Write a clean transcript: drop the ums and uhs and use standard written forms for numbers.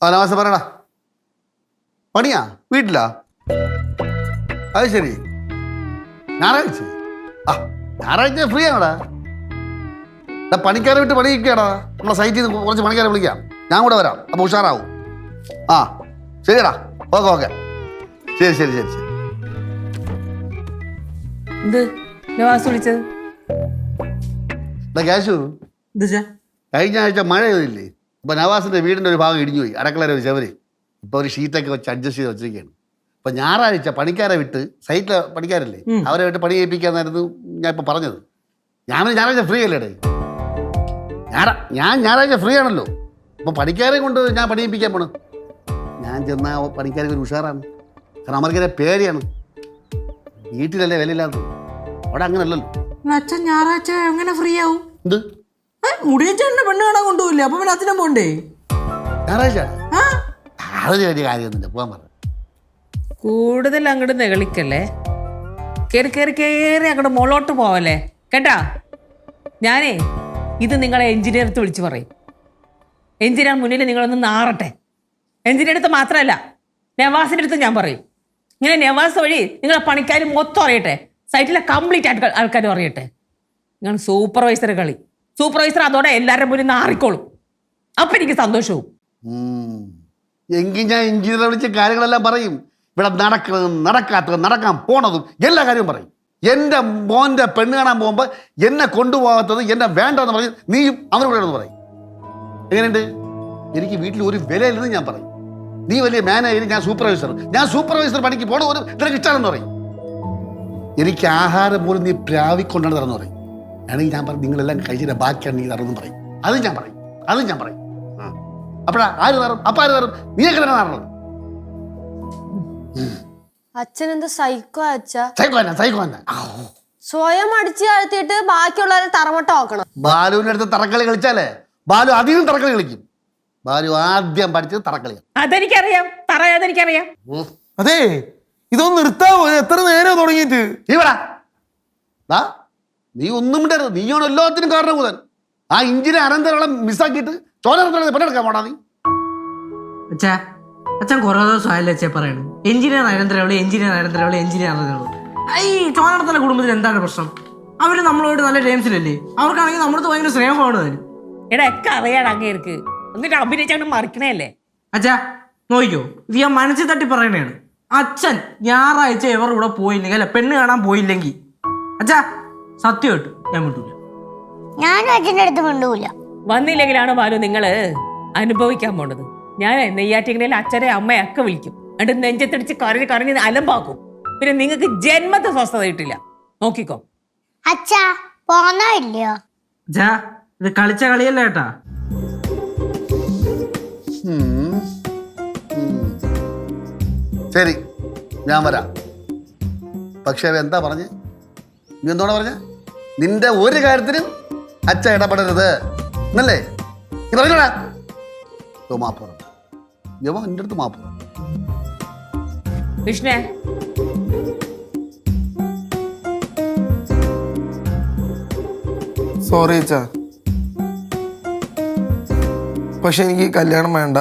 നവാസ പറയടാ. പണിയാ വീട്ടിലാ? അത് ശരി. ഞായറാഴ്ച ഞായറാഴ്ച ഫ്രീ ആണോടാ? പണിക്കാരെ വിട്ട് പണിയൊക്കെയാടാ. നമ്മളെ സൈറ്റിൽ നിന്ന് കുറച്ച് പണിക്കാരെ വിളിക്കാം. ഞാൻ കൂടെ വരാം. അപ്പോൾ ഉഷാറാവും. ആ ശരിയടാ. Okay okay. ശരി ശരി ശരി ശരി. വിളിച്ചത് ക്യാഷു, കഴിഞ്ഞ ആഴ്ച മഴ പെയ്തില്ലേ? അപ്പൊ നവാസിന്റെ വീടിന്റെ ഒരു ഭാഗം ഇടിഞ്ഞു പോയി. അടക്കളയുടെ ഒരു ചവര് ഇപ്പൊ ഒരു ഷീറ്റൊക്കെ വെച്ച് അഡ്ജസ്റ്റ് ചെയ്ത് വെച്ചിരിക്കുകയാണ്. അപ്പൊ ഞായറാഴ്ച പണിക്കാരെ വിട്ട്, സൈറ്റിലെ പണിക്കാരല്ലേ, അവരെ വിട്ട് പണി ചെയ്യിപ്പിക്കാന്നായിരുന്നു ഞാൻ ഇപ്പൊ പറഞ്ഞത്. ഞാൻ ഞായറാഴ്ച ഫ്രീ അല്ലേടേ? ഞാൻ ഞായറാഴ്ച ഫ്രീ ആണല്ലോ. അപ്പൊ പണിക്കാരെ കൊണ്ട് ഞാൻ പണി ചെയ്യിപ്പിക്കാൻ പോണു. ഞാൻ ചെന്ന പണിക്കാർക്ക് ഒരു ഉഷാറാണ്. കാരണം അവർക്കെന്നെ പേടിയാണ്. വീട്ടിലല്ലേ വിലയില്ലാത്തത്. അവിടെ അങ്ങനെ അല്ലല്ലോ. അച്ഛൻ ഞായറാഴ്ച എങ്ങനെ ഫ്രീ ആവും? എന്ത് മുടിയച്ചേട്ടന്റെ പെണ്ണ് കാണാൻ കൊണ്ടുപോയില്ലേ? അപ്പൊ പിന്നെ അച്ഛനും പോണ്ടേ? ഞായറാഴ്ച അതൊരു വലിയ കാര്യമൊന്നുമില്ല. പോകാൻ പറഞ്ഞു. കൂടുതൽ അങ്ങോട്ട് നെകളിക്കല്ലേ. കയറി കയറി കയറി അങ്ങോട്ട് മുകളോട്ട് പോവല്ലേ കേട്ടാ. ഞാനേ ഇത് നിങ്ങളെ എഞ്ചിനീയർക്ക് വിളിച്ച് പറയും. എഞ്ചിനീയർ മുന്നിൽ നിങ്ങളൊന്ന് നാറട്ടെ. എഞ്ചിനീയർ അടുത്ത് മാത്രമല്ല, നവാസിൻ്റെ അടുത്ത് ഞാൻ പറയും. ഇങ്ങനെ നവാസ് വഴി നിങ്ങളെ പണിക്കാർ മൊത്തം അറിയട്ടെ. സൈറ്റിലെ കംപ്ലീറ്റ് ആൾക്കാരും അറിയട്ടെ. നിങ്ങൾ സൂപ്പർവൈസർ കളി. സൂപ്പർവൈസർ അതോടെ എല്ലാവരുടെ മുന്നിൽ നാറിക്കോളും. അപ്പം എനിക്ക് സന്തോഷവും. എങ്കിൽ ഞാൻ എഞ്ചിനീയറെ വിളിച്ച് കാര്യങ്ങളെല്ലാം പറയും. ഇവിടെ നടക്കുന്നതും നടക്കാത്തതും നടക്കാൻ പോണതും എല്ലാ കാര്യവും പറയും. എൻ്റെ മോൻ്റെ പെണ്ണ് കാണാൻ പോകുമ്പോൾ എന്നെ കൊണ്ടുപോകാത്തത്, എന്നെ വേണ്ടെന്ന് പറയും. നീയും അവനും കൂടെ എന്ന് പറയും. എങ്ങനെയുണ്ട്? എനിക്ക് വീട്ടിൽ ഒരു വിലയില്ലെന്ന് ഞാൻ പറയും. നീ വലിയ മാനേജർ, ഞാൻ സൂപ്പർവൈസർ. ഞാൻ സൂപ്പർവൈസർ പണിക്ക് പോണ ഒരു നിനക്ക് ഇഷ്ടമാണെന്ന് പറയും. എനിക്ക് ആഹാരം പോലും നീ പ്രാവിക്കൊണ്ടാണ് തറന്ന് പറയും. ആണെങ്കിൽ ഞാൻ പറയും നിങ്ങളെല്ലാം കഴിച്ചിട്ട് ബാക്കിയാണ് നീ തറന്ന് പറയും. അതും ഞാൻ പറയും. അപ്പഴാ ആര് തറും? അപ്പൊ ആര് തറും? നീയൊക്കെ തന്നെ തറണത്. അച്ഛൻ എന്ത് സൈക്കോ അച്ഛ? സൈക്കോ തന്നെ. സ്വയം അടിച്ചു കഴുത്തിയിട്ട് ബാക്കിയുള്ളവരെ തറമട്ട നോക്കണം. ബാലുവിന്റെ അടുത്ത് തറക്കളി കളിച്ചാലേ ബാലു അധികം തറക്കളി കളിക്കും. ബാലു ആദ്യം പഠിച്ചത് തറക്കളിയാണ്. അതെനിക്കറിയാം. അതെനിക്കറിയാം. അതെ, ഇതൊന്നും നിർത്താവോ? എത്ര നേരം തുടങ്ങിയിട്ട്? നീ ഒന്നും മിണ്ടരുത്. നീയാണ് എല്ലാത്തിനും കാരണം മുതൽ. ആ ഇഞ്ചിനെ അനന്തരം മിസ്സാക്കിയിട്ട് ചോരത്തെ പണിയെടുക്കാൻ പോടാ നീ. അച്ഛൻ കുറെ ദിവസം ആയല്ലേ അച്ഛൻ പറയണു എഞ്ചിനീയർ നരേന്ദ്രവളി. ഈ ചോനടത്തുള്ള കുടുംബത്തിൽ എന്താണ് പ്രശ്നം? അവര് നമ്മളോട് നല്ല ടൈംസിലല്ലേ? അവർക്കാണെങ്കിൽ നമ്മളടുത്ത് ഭയങ്കര സ്നേഹമാണ് താനും. എടാ ഒക്കെ അറിയാൻ അങ്ങേർക്ക് എന്നിട്ട് അഭിനയിച്ചാണ്ട് മറിക്കണേല്ലേ? അച്ഛാ നോക്കിക്കോ, ഇത് ഞാൻ മനസ്സിൽ തട്ടി പറയണേണ്. അച്ഛൻ ഞായറാഴ്ച എവർ ഇവിടെ പോയില്ലെങ്കിൽ, അല്ല പെണ്ണ് കാണാൻ പോയില്ലെങ്കിൽ, അച്ഛാ സത്യമായിട്ട് ഞാൻ വിട്ടൂല. ഞാനും അച്ഛൻ്റെ അടുത്ത് മിണ്ടൂല. വന്നില്ലെങ്കിലാണ് ബാലു നിങ്ങള് അനുഭവിക്കാൻ പോണത്. ഞാൻ നെയ്യാറ്റിങ്ങനയിൽ അച്ഛനെ അമ്മയൊക്കെ വിളിക്കും. എന്നിട്ട് നെഞ്ചത്തിടിച്ച് കരഞ്ഞ് അലമ്പാക്കും. പിന്നെ നിങ്ങൾക്ക് ജന്മത്തെ സ്വസ്ഥത കിട്ടില്ല. നോക്കിക്കോ. അച്ഛാ പോന്നോ ഇല്ലയോ? അച്ഛാ ഇത് കളിച്ച കളിയല്ല ഏട്ടാ. ശരി, ഞാൻ വരാം. പക്ഷെ എന്താ പറഞ്ഞ്? നീ എന്തോടെ പറഞ്ഞ? നിന്റെ ഒരു കാര്യത്തിനും അച്ഛ ഇടപെടരുത് എന്നല്ലേ നീ പറഞ്ഞോടാ? മാപ്പുറം യവ എൻ്റെ അടുത്ത് മാപ്പുറം. വിഷ്ണേ, സോറി അച്ഛാ, പക്ഷെ എനിക്ക് കല്യാണം വേണ്ട.